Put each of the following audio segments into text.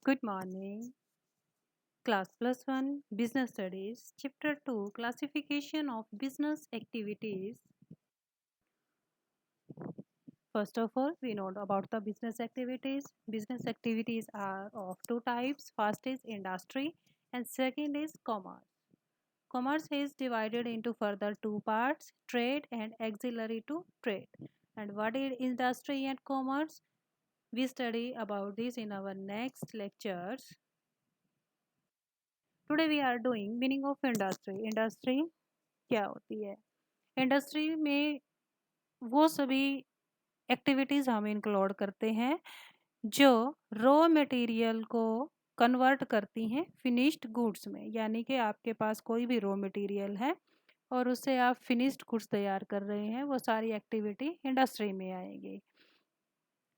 Good morning. Class Plus 1 Business Studies, Chapter 2 Classification of Business Activities. First of all, we know about the business activities. Business activities are of two types. First is industry, and second is commerce. Commerce is divided into further two parts, trade and auxiliary to trade. And what is industry and commerce? We study about this in our next lectures. Today we are doing meaning of industry. Industry क्या होती है? Industry में वो सभी activities हम include करते हैं जो रॉ मटेरियल को कन्वर्ट करती हैं फिनिश्ड गुड्स में, यानी कि आपके पास कोई भी रॉ मटेरियल है और उससे आप फिनिश्ड गुड्स तैयार कर रहे हैं, वो सारी एक्टिविटी इंडस्ट्री में आएगी।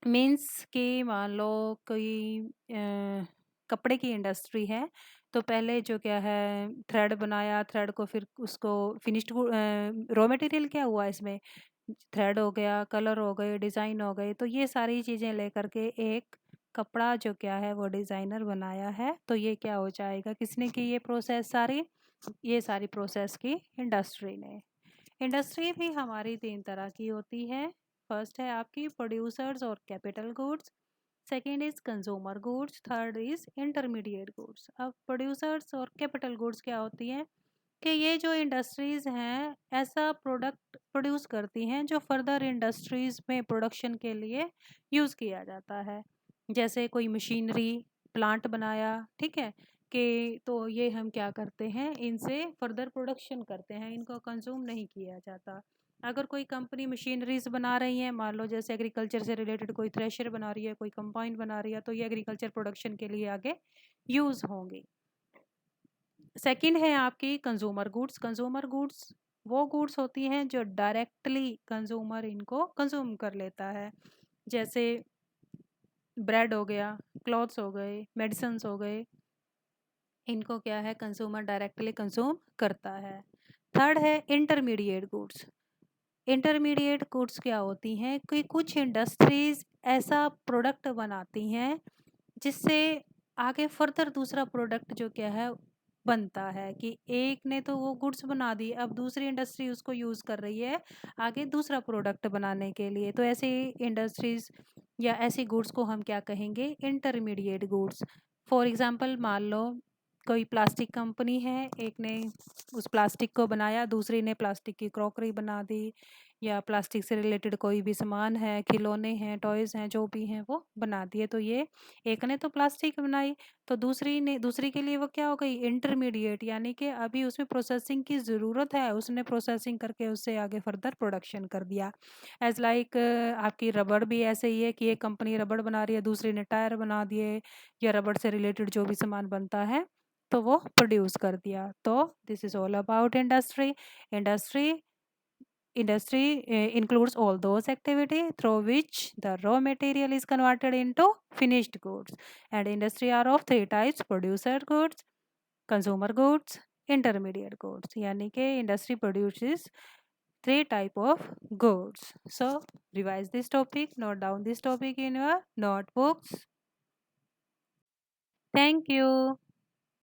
मीन्स कि मान लो कोई कपड़े की इंडस्ट्री है, तो पहले जो क्या है थ्रेड बनाया, थ्रेड को फिर उसको फिनिश्ड रॉ मटेरियल क्या हुआ इसमें, थ्रेड हो गया, कलर हो गए, डिज़ाइन हो गए, तो ये सारी चीज़ें लेकर के एक कपड़ा जो क्या है वो डिज़ाइनर बनाया है, तो ये क्या हो जाएगा, किसने की ये प्रोसेस सारी, ये सारी प्रोसेस की इंडस्ट्री ने। इंडस्ट्री भी हमारी तीन तरह की होती है। फर्स्ट है आपकी प्रोड्यूसर्स और capital goods, second is consumer goods, third is intermediate goods. अब प्रोड्यूसर्स और कैपिटल गुड्स क्या होती हैं कि ये जो इंडस्ट्रीज़ हैं ऐसा प्रोडक्ट प्रोड्यूस करती हैं जो फर्दर इंडस्ट्रीज़ में प्रोडक्शन के लिए यूज़ किया जाता है। जैसे कोई मशीनरी प्लांट बनाया, ठीक है, कि तो ये हम क्या करते हैं, इनसे फर्दर प्रोडक्शन करते हैं, इनको कंज्यूम नहीं किया जाता। अगर कोई कंपनी मशीनरीज बना रही है, मान लो जैसे एग्रीकल्चर से रिलेटेड कोई थ्रेशर बना रही है, कोई कंबाइन बना रही है, तो ये एग्रीकल्चर प्रोडक्शन के लिए आगे यूज़ होंगी। सेकंड है आपकी कंज्यूमर गुड्स। कंज्यूमर गुड्स वो गुड्स होती हैं जो डायरेक्टली कंज्यूमर इनको कंज्यूम कर लेता है, जैसे ब्रेड हो गया, क्लॉथ्स हो गए, मेडिसिन्स हो गए, इनको क्या है कंज्यूमर डायरेक्टली कंज्यूम करता है। थर्ड है इंटरमीडिएट गुड्स। इंटरमीडिएट गुड्स क्या होती हैं कि कुछ इंडस्ट्रीज ऐसा प्रोडक्ट बनाती हैं जिससे आगे फर्दर दूसरा प्रोडक्ट जो क्या है बनता है, कि एक ने तो वो गुड्स बना दी, अब दूसरी इंडस्ट्री उसको यूज़ कर रही है आगे दूसरा प्रोडक्ट बनाने के लिए, तो ऐसे इंडस्ट्रीज या ऐसी गुड्स को हम क्या कहेंगे, इंटरमीडिएट गुड्स। फॉर एग्जांपल मान लो कोई प्लास्टिक कंपनी है, एक ने उस प्लास्टिक को बनाया, दूसरी ने प्लास्टिक की क्रॉकरी बना दी, या प्लास्टिक से रिलेटेड कोई भी सामान है, खिलौने हैं, टॉयज़ हैं, जो भी हैं वो बना दिए। तो ये एक ने तो प्लास्टिक बनाई, तो दूसरी के लिए वो क्या हो गई, इंटरमीडिएट, यानी कि अभी उसमें प्रोसेसिंग की ज़रूरत है, उसने प्रोसेसिंग करके उससे आगे फर्दर प्रोडक्शन कर दिया। एज़ लाइक आपकी रबड़ भी ऐसे ही है कि एक कंपनी रबड़ बना रही है, दूसरी ने टायर बना दिए, या रबड़ से रिलेटेड जो भी सामान बनता है तो वो प्रोड्यूस कर दिया। तो this is all about industry. Industry Industry includes all those activity through which the raw material is converted into finished goods. And industry are of three types: producer goods, consumer goods, intermediate goods. यानी कि industry produces three type of goods. So revise this topic, note down this topic in your notebooks. Thank you.